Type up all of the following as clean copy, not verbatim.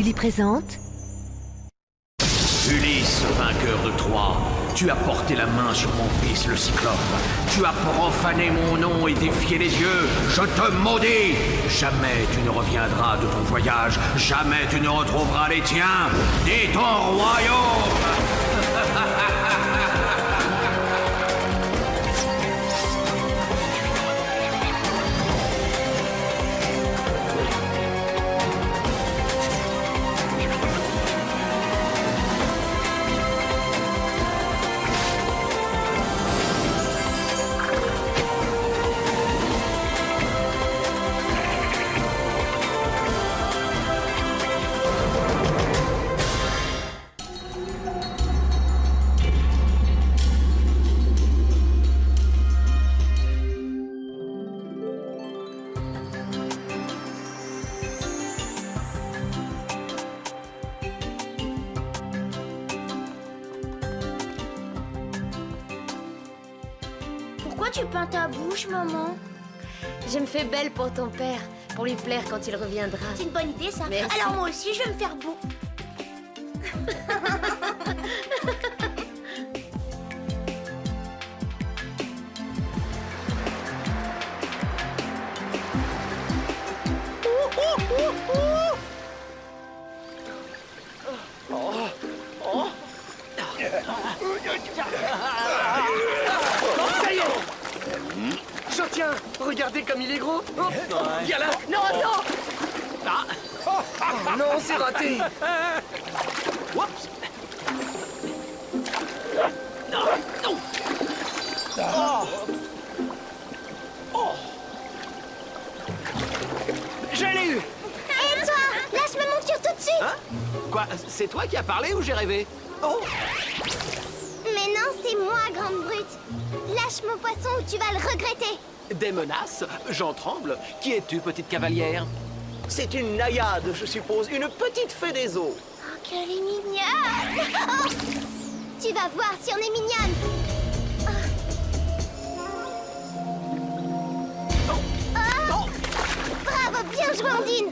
lui présente... Ulysse, vainqueur de Troie, tu as porté la main sur mon fils le Cyclope. Tu as profané mon nom et défié les dieux. Je te maudis. Jamais tu ne reviendras de ton voyage. Jamais tu ne retrouveras les tiens. Ni ton royaume. Pourquoi tu peins ta bouche, maman? Je me fais belle pour ton père, pour lui plaire quand il reviendra. C'est une bonne idée, ça. Merci. Alors moi aussi, je vais me faire beau. Ça y est! Je tiens! Regardez comme il est gros! Oh, viens là! Non, non! Oh, non, c'est raté! Oups! Non! Je l'ai eu! Et toi? Lâche ma monture tout de suite! Hein? Quoi? C'est toi qui as parlé ou j'ai rêvé? Oh! Mais non, c'est moi, grande brute. Lâche mon poisson ou tu vas le regretter. Des menaces? J'en tremble. Qui es-tu, petite cavalière? C'est une naïade, je suppose. Une petite fée des eaux. Oh, qu'elle est mignonne! Oh, tu vas voir si on est mignonne. Oh. Bravo, bien joué, Ondine.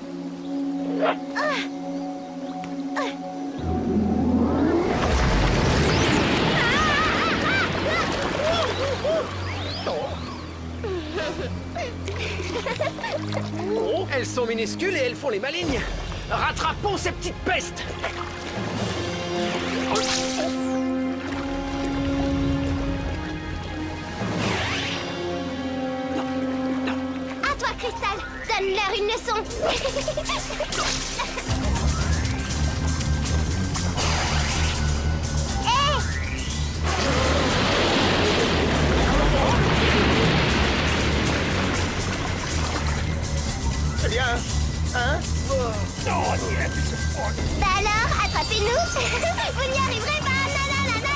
Elles sont minuscules et elles font les malignes. Rattrapons ces petites pestes. À toi, Cristal. Donne-leur une leçon. C'est bien, hein? Bah alors, attrapez-nous. Vous n'y arriverez pas. Nanana.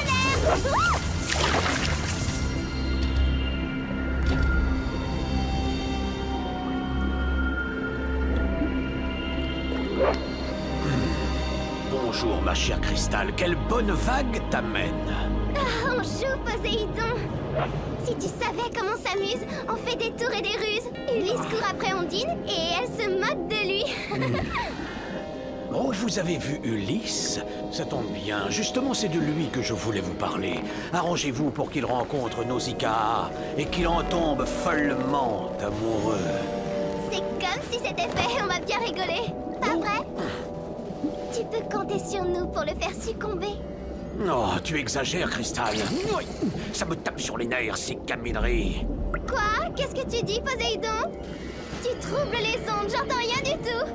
Bonjour, ma chère Cristal. Quelle bonne vague t'amène. Ah, on joue, Poséidon. Si tu savais comment on s'amuse, on fait des tours et des ruses. Ulysse court après Ondine et elle se moque de lui. Oh, vous avez vu Ulysse? Ça tombe bien. Justement, c'est de lui que je voulais vous parler. Arrangez-vous pour qu'il rencontre Nausicaa et qu'il en tombe follement amoureux. C'est comme si c'était fait, on va bien rigoler. Pas vrai? Tu peux compter sur nous pour le faire succomber. Oh, tu exagères, Cristal. Ça me tape sur les nerfs, ces gamineries. Quoi? Qu'est-ce que tu dis, Poséidon? Tu troubles les ondes, j'entends rien du tout.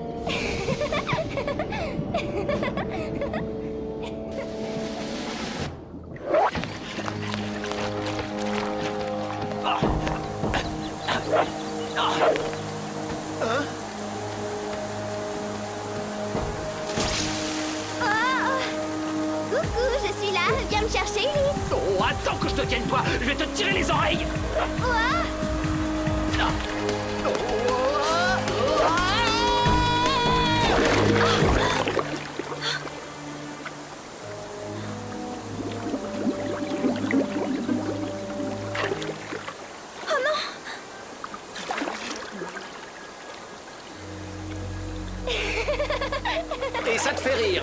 Coucou, je suis là. Viens me chercher, Ulysse. Oh, attends que je te tienne, toi. Je vais te tirer les oreilles. Quoi? Et ça te fait rire.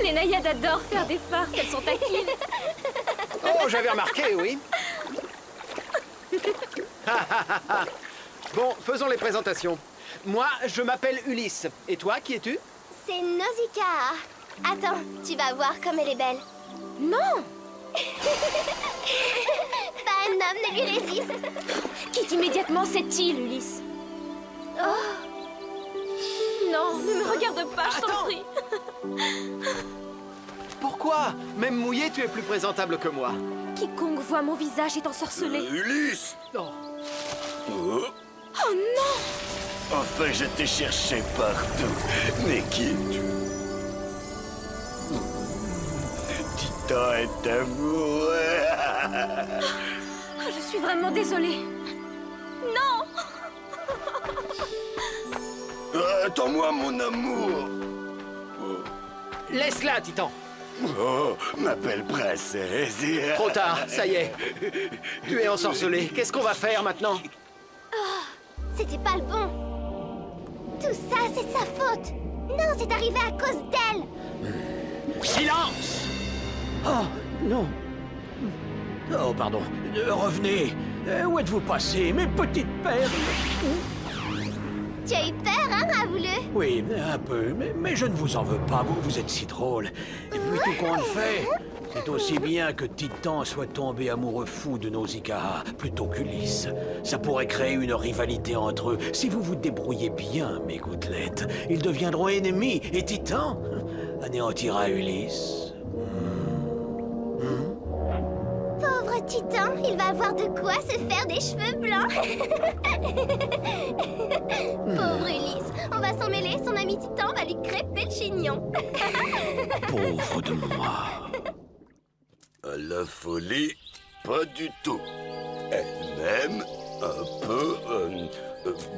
Les naïades adorent faire des farces, elles sont taquines. Oh, j'avais remarqué, oui. Bon, faisons les présentations. Moi, je m'appelle Ulysse. Et toi, qui es-tu? C'est Nausicaa. Attends, tu vas voir comme elle est belle. Non! Pas un homme ne lui résiste. Quitte immédiatement cette île, Ulysse. Oh! Non, ne me regarde pas, je t'en Attends. prie. Pourquoi? Même mouillé, tu es plus présentable que moi. Quiconque voit mon visage est ensorcelé. Ulysse! Non. Oh, Oh non! enfin, je t'ai cherché partout. Mais qui es-tu? Titan est amoureux. Oh, je suis vraiment désolée. Non! Attends-moi, mon amour. Laisse-la, Titan. Oh, ma belle princesse. Trop tard, ça y est. Tu es ensorcelé. Qu'est-ce qu'on va faire maintenant? C'était pas le bon. Tout ça, c'est de sa faute. Non, c'est arrivé à cause d'elle. Silence! Oh, non. Oh, pardon. Revenez. Où êtes-vous passés, mes petites perles? Tu as eu peur, hein, Ravouleux? Oui, un peu, mais je ne vous en veux pas, vous êtes si drôle. Et puis tout compte fait, c'est aussi bien que Titan soit tombé amoureux fou de Nausicaa plutôt qu'Ulysse. Ça pourrait créer une rivalité entre eux. Si vous vous débrouillez bien, mes gouttelettes, ils deviendront ennemis et Titan anéantira Ulysse. Pauvre Titan, il va avoir de quoi se faire des cheveux blancs. Pauvre Ulysse, on va s'en mêler, son ami Titan va lui crêper le chignon. Pauvre de moi. À la folie, pas du tout. Elle-même, un peu,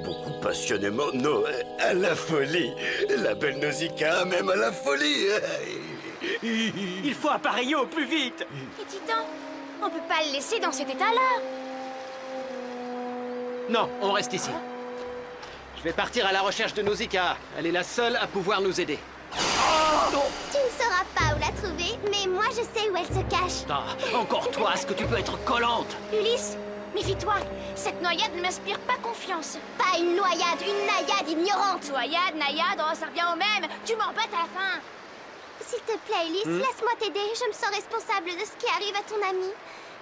beaucoup passionnément, non, à la folie. La belle Nausicaa, même à la folie. Il faut appareiller au plus vite. Et Titan, on peut pas le laisser dans cet état-là. Non, on reste ici. Je vais partir à la recherche de Nausicaa. Elle est la seule à pouvoir nous aider. Tu ne sauras pas où la trouver, mais moi je sais où elle se cache. Ah, encore toi, est-ce que tu peux être collante? Ulysse, méfie-toi. Cette noyade ne m'inspire pas confiance. Pas une noyade, une naïade ignorante. Noyade, naïade, oh, ça revient au même. Tu m'embêtes à la fin. S'il te plaît, Ulysse, laisse-moi t'aider. Je me sens responsable de ce qui arrive à ton ami.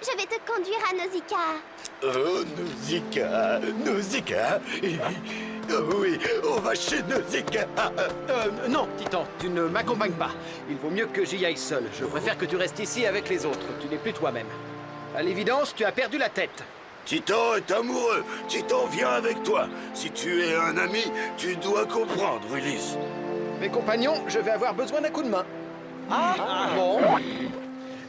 Je vais te conduire à Nausicaa. Oh, Nausicaa, Nausicaa. Oh oui, on va chez Nausicaa. Non, Titan, tu ne m'accompagnes pas. Il vaut mieux que j'y aille seul. Je préfère que tu restes ici avec les autres. Tu n'es plus toi-même. À l'évidence, tu as perdu la tête. Titan est amoureux. Titan vient avec toi. Si tu es un ami, tu dois comprendre, Ulysse. Mes compagnons, je vais avoir besoin d'un coup de main. Bon.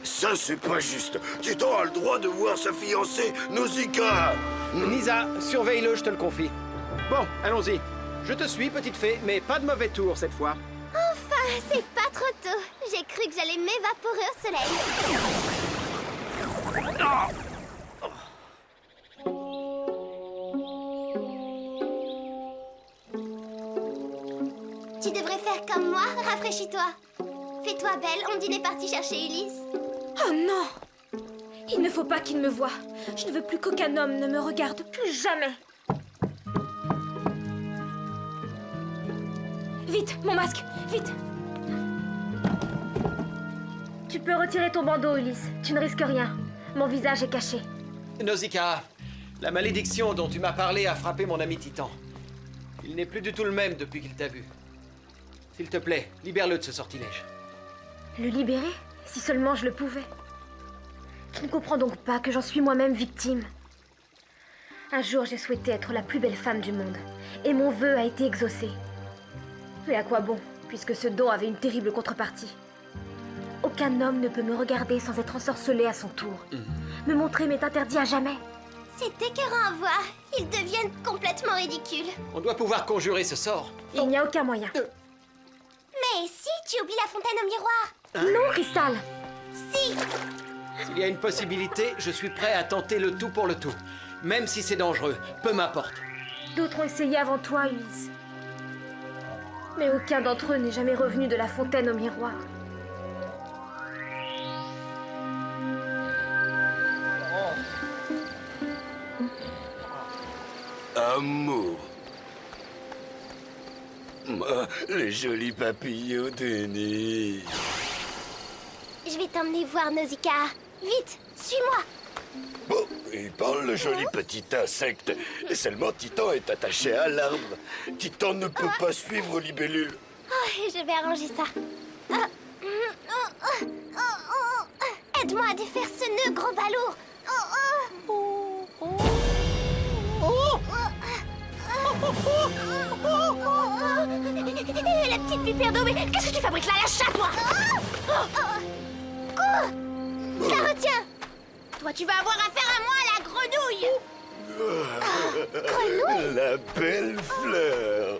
Ça, c'est pas juste. Titan a le droit de voir sa fiancée, Nausicaa. Nisa, surveille-le, je te le confie. Bon, allons-y. Je te suis, petite fée, mais pas de mauvais tour cette fois. Enfin, c'est pas trop tôt. J'ai cru que j'allais m'évaporer au soleil. Tu devrais faire comme moi, rafraîchis-toi. Fais-toi belle, Ondine est partie chercher Ulysse. Oh non! Il ne faut pas qu'il me voie. Je ne veux plus qu'aucun homme ne me regarde plus jamais. Vite, mon masque, vite! Tu peux retirer ton bandeau, Ulysse. Tu ne risques rien. Mon visage est caché. Nausicaa, la malédiction dont tu m'as parlé a frappé mon ami Titan. Il n'est plus du tout le même depuis qu'il t'a vu. S'il te plaît, libère-le de ce sortilège. Le libérer? Si seulement je le pouvais. Tu ne comprends donc pas que j'en suis moi-même victime. Un jour, j'ai souhaité être la plus belle femme du monde. Et mon vœu a été exaucé. Mais à quoi bon, puisque ce don avait une terrible contrepartie. Aucun homme ne peut me regarder sans être ensorcelé à son tour. Me montrer m'est interdit à jamais. C'est écœurant à voir. Ils deviennent complètement ridicules. On doit pouvoir conjurer ce sort. Il n'y a aucun moyen. Mais si, tu oublies la fontaine au miroir. Non, Cristal! Si. S'il y a une possibilité, je suis prêt à tenter le tout pour le tout. Même si c'est dangereux, peu m'importe. D'autres ont essayé avant toi, Ulysse. Mais aucun d'entre eux n'est jamais revenu de la fontaine au miroir. Amour. Les jolis papillons de nez. Je vais t'emmener voir Nausicaa. Vite, suis-moi. Bon, il parle le joli petit insecte. Seulement Titan est attaché à l'arbre. Titan ne peut pas suivre Libellule. Oh, je vais arranger ça. Aide-moi à défaire ce nœud, gros balourd. La petite vipère d'eau, mais qu'est-ce que tu fabriques là? Lâche-la, toi! Cours! Je la retiens! Toi, tu vas avoir affaire à moi, la grenouille! Grenouille? La belle fleur.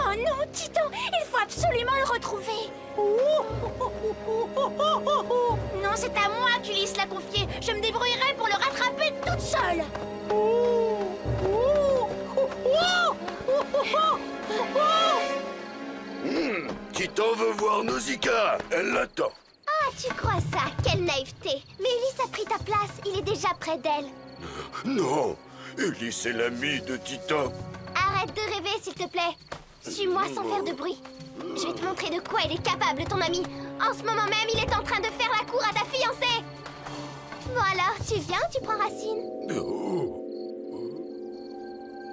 Oh non, Titan! Il faut absolument le retrouver! Non, c'est à moi qu'Ulysse l'a confié. Je me débrouillerai pour le rattraper toute seule. Titan veut voir Nausicaa. Elle l'attend. Ah, tu crois ça? Quelle naïveté! Mais Ulysse a pris ta place. Il est déjà près d'elle. Non, Ulysse est l'ami de Titan. Arrête de rêver, s'il te plaît. Suis-moi sans faire de bruit. Je vais te montrer de quoi il est capable, ton ami. En ce moment même, il est en train de faire la cour à ta fiancée. Bon alors, tu viens ou tu prends racine?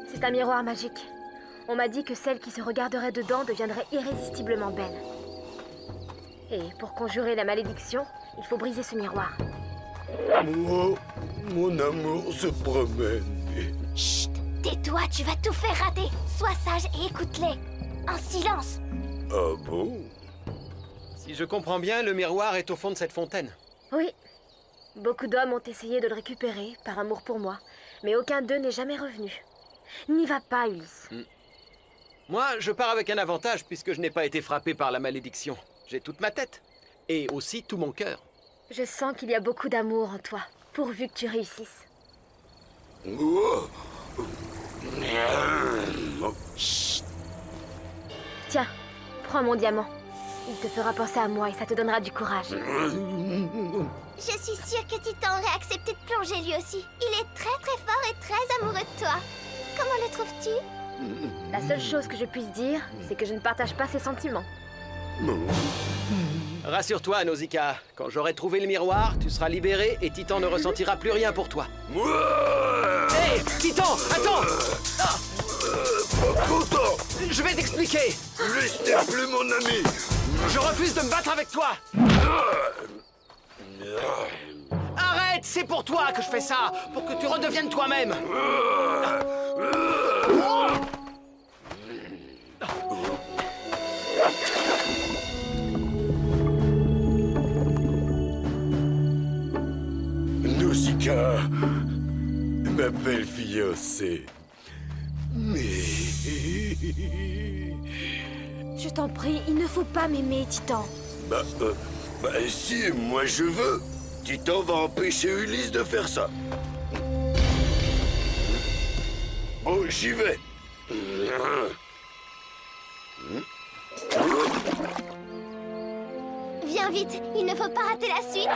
C'est un miroir magique. On m'a dit que celle qui se regarderait dedans deviendrait irrésistiblement belle. Et pour conjurer la malédiction, il faut briser ce miroir. Moi, mon amour se promène. Chut! Tais-toi, tu vas tout faire rater. Sois sage et écoute-les. En silence. Ah bon? Si je comprends bien, le miroir est au fond de cette fontaine. Oui. Beaucoup d'hommes ont essayé de le récupérer, par amour pour moi, mais aucun d'eux n'est jamais revenu. N'y va pas, Ulysse. Moi, je pars avec un avantage puisque je n'ai pas été frappé par la malédiction. J'ai toute ma tête. Et aussi tout mon cœur. Je sens qu'il y a beaucoup d'amour en toi, pourvu que tu réussisses. Chut! Tiens, prends mon diamant. Il te fera penser à moi et ça te donnera du courage. Je suis sûre que Titan aurait accepté de plonger lui aussi. Il est très très fort et très amoureux de toi. Comment le trouves-tu? La seule chose que je puisse dire, c'est que je ne partage pas ses sentiments. Rassure-toi, Nausicaa. Quand j'aurai trouvé le miroir, tu seras libéré et Titan ne ressentira plus rien pour toi. Hé, Titan, attends! Pas content. Je vais t'expliquer. Ulysse n'est plus mon ami. Je refuse de me battre avec toi. Arrête, c'est pour toi que je fais ça, pour que tu redeviennes toi-même. Nausicaa, ma belle fiancée. Mais... Je t'en prie, il ne faut pas m'aimer, Titan. Bah si, moi je veux. Titan va empêcher Ulysse de faire ça. Bon, j'y vais. Viens vite, il ne faut pas rater la suite.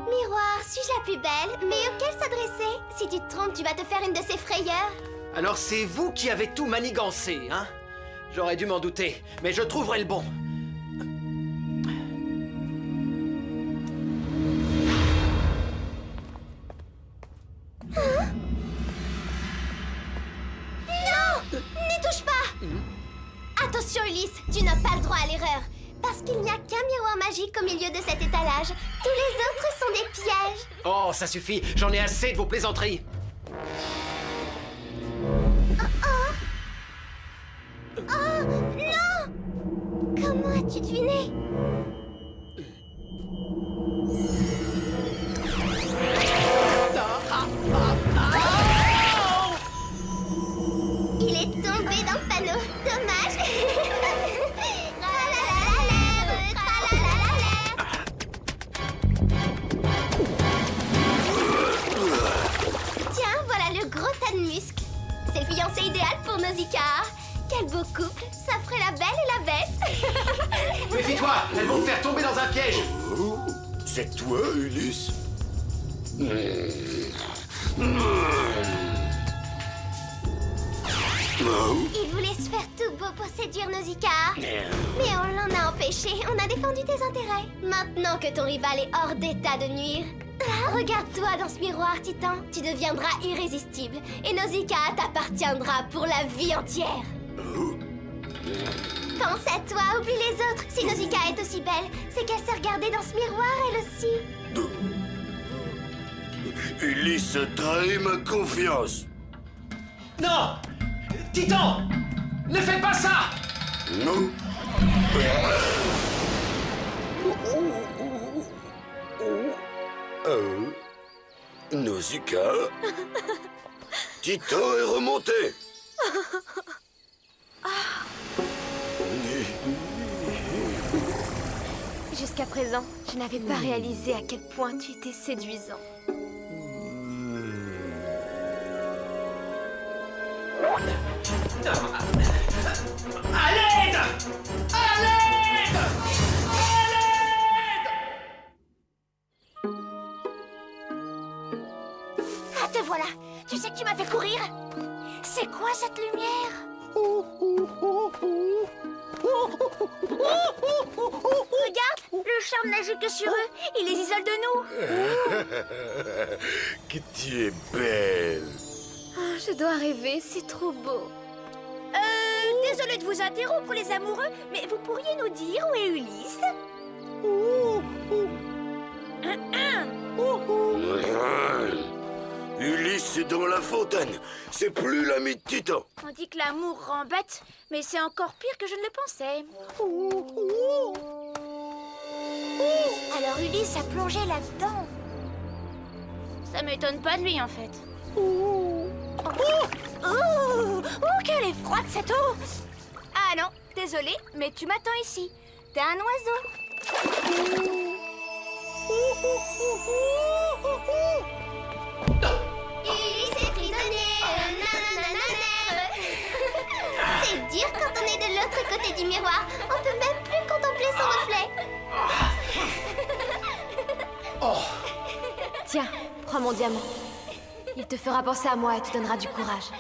Miroir, suis-je la plus belle? Mais auquel s'adresser? Si tu te trompes, tu vas te faire une de ces frayeurs. Alors c'est vous qui avez tout manigancé, hein? J'aurais dû m'en douter, mais je trouverai le bon. Non! N'y touche pas! Attention Ulysse, tu n'as pas le droit à l'erreur. Parce qu'il n'y a qu'un miroir magique au milieu de cet étalage. Tous les autres sont des pièges. Oh, ça suffit. J'en ai assez de vos plaisanteries. Oh non! Comment as-tu deviné? Il est tombé dans le panneau. Dommage. Tiens, voilà le gros tas de muscles. C'est le fiancé idéal pour Nausicaa. Quel beau couple, ça ferait la belle et la bête. Méfie-toi, elles vont te faire tomber dans un piège. Oh, c'est toi, Ulysse? Il voulait se faire tout beau pour séduire Nausicaa. Mais on l'en a empêché, on a défendu tes intérêts. Maintenant que ton rival est hors d'état de nuire, regarde-toi dans ce miroir, Titan. Tu deviendras irrésistible et Nausicaa t'appartiendra pour la vie entière. Pense à toi, oublie les autres. Si Nausicaa est aussi belle, c'est qu'elle s'est regardée dans ce miroir, elle aussi. Ulysse trahit ma confiance. Non! Titan! Ne fais pas ça! Non. Nausicaa? Titan est remonté. Jusqu'à présent, je n'avais pas réalisé à quel point tu étais séduisant. À l'aide! À l'aide! À l'aide! Ah, te voilà. Tu sais que tu m'as fait courir. C'est quoi cette lumière? Regarde, le charme n'agit que sur eux. Il les isole de nous. Que tu es belle. Oh, je dois rêver, c'est trop beau. Désolée de vous interrompre, les amoureux, mais vous pourriez nous dire où est Ulysse? Ulysse est dans la fontaine. C'est plus l'ami de Titan. On dit que l'amour rend bête, mais c'est encore pire que je ne le pensais. Alors Ulysse a plongé là-dedans. Ça m'étonne pas de lui, en fait. Oh, qu'elle est froide, cette eau! Ah non, désolée, mais tu m'attends ici. T'es un oiseau. Ulysse est prisonnier. C'est dur quand on est de l'autre côté du miroir. On peut même plus contempler son reflet. Tiens, prends mon diamant. Il te fera penser à moi et te donnera du courage.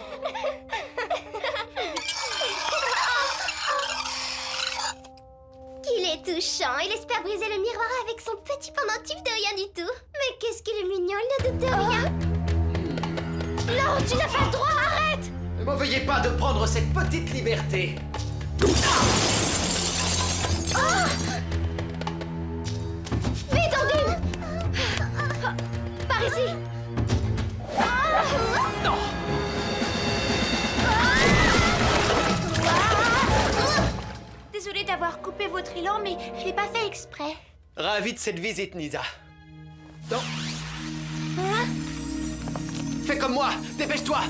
Il est touchant. Il espère briser le miroir avec son petit pendentif de rien du tout. Mais qu'est-ce qu'il est mignon, il ne doute de rien. Non, tu n'as pas le droit, arrête! Ne m'en veuillez pas de prendre cette petite liberté. Vite, Ondine! Par ici! Non! Désolée d'avoir coupé votre élan, mais je l'ai pas fait exprès. Ravi de cette visite, Nyssa. Non. Fais comme moi, dépêche-toi.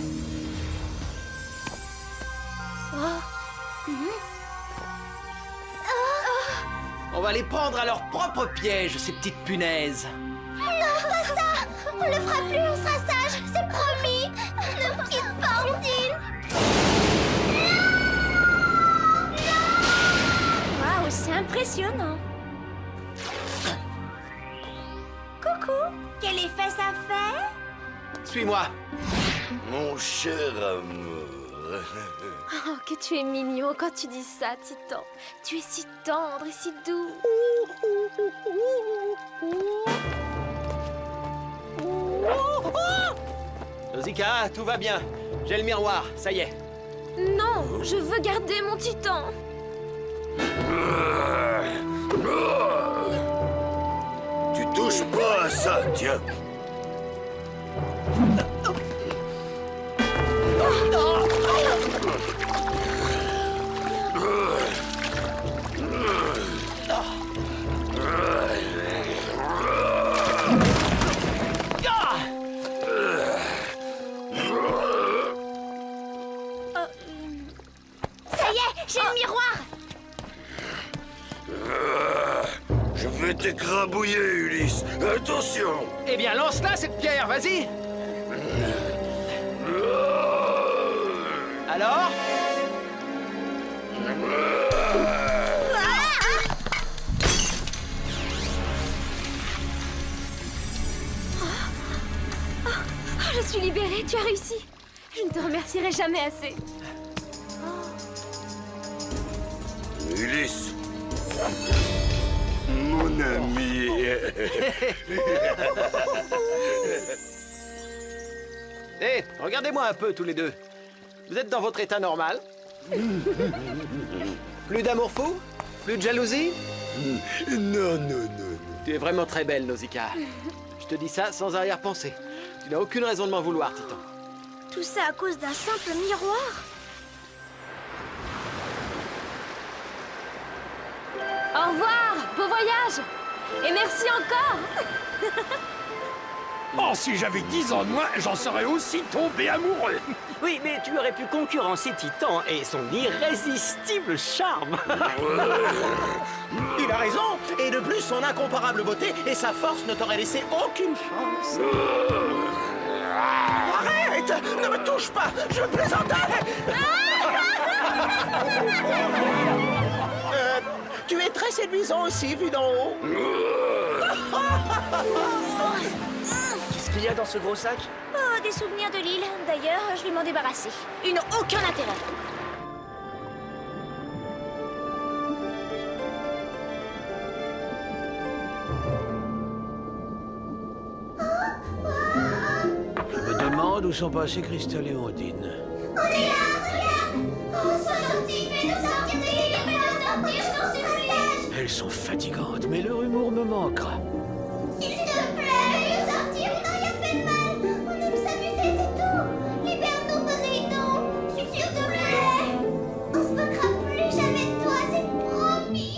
On va les prendre à leur propre piège, ces petites punaises. Non, pas ça! On le fera plus, on sera sage, c'est promis! Ne quitte pas, Ondine! Waouh, c'est impressionnant! Coucou! Quel effet ça fait? Suis-moi. Mon cher amour. Oh, que tu es mignon quand tu dis ça, Titan. Tu es si tendre et si doux. Nausicaa, tout va bien. J'ai le miroir, ça y est. Non, je veux garder mon Titan. Tu touches pas à ça, tiens. Ça y est, j'ai le miroir. Je vais t'écrabouiller, Ulysse. Attention. Eh bien, lance-la, cette pierre, vas-y. Alors? Je suis libérée, tu as réussi. Je ne te remercierai jamais assez. Ulysse. Mon ami. Hé, regardez-moi un peu, tous les deux. Vous êtes dans votre état normal? Plus d'amour fou? Plus de jalousie? Non, non, non, non. Tu es vraiment très belle, Nausicaa. Je te dis ça sans arrière-pensée. Tu n'as aucune raison de m'en vouloir, Titan. Tout ça à cause d'un simple miroir? Au revoir, beau voyage. Et merci encore. Oh, si j'avais 10 ans de moins, j'en serais aussi tombé amoureux. Oui, mais tu aurais pu concurrencer Titan et son irrésistible charme. Il a raison. Et de plus, son incomparable beauté et sa force ne t'auraient laissé aucune chance. Arrête! Ne me touche pas! Je plaisantais! Tu es très séduisant aussi, vu d'en haut. Qu'est-ce qu'il y a dans ce gros sac? Oh, des souvenirs de l'île. D'ailleurs, je vais m'en débarrasser. Ils n'ont aucun intérêt. Je me demande où sont passés Cristal et Ondine. On est là, regarde! Oh, sois gentil, fais-nous sortir de l'île, fais-nous sortir, je t'en supplie! Elles sont fatigantes, mais leur humour me manquera. S'il te plaît, fais-nous sortir, on n'a rien fait de mal! On aime s'amuser, c'est tout! Libère-nous, Poséidon! Je suis sûre de plaît! On se moquera plus jamais de toi, c'est promis!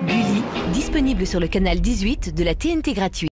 Gulli, disponible sur le canal 18 de la TNT gratuite.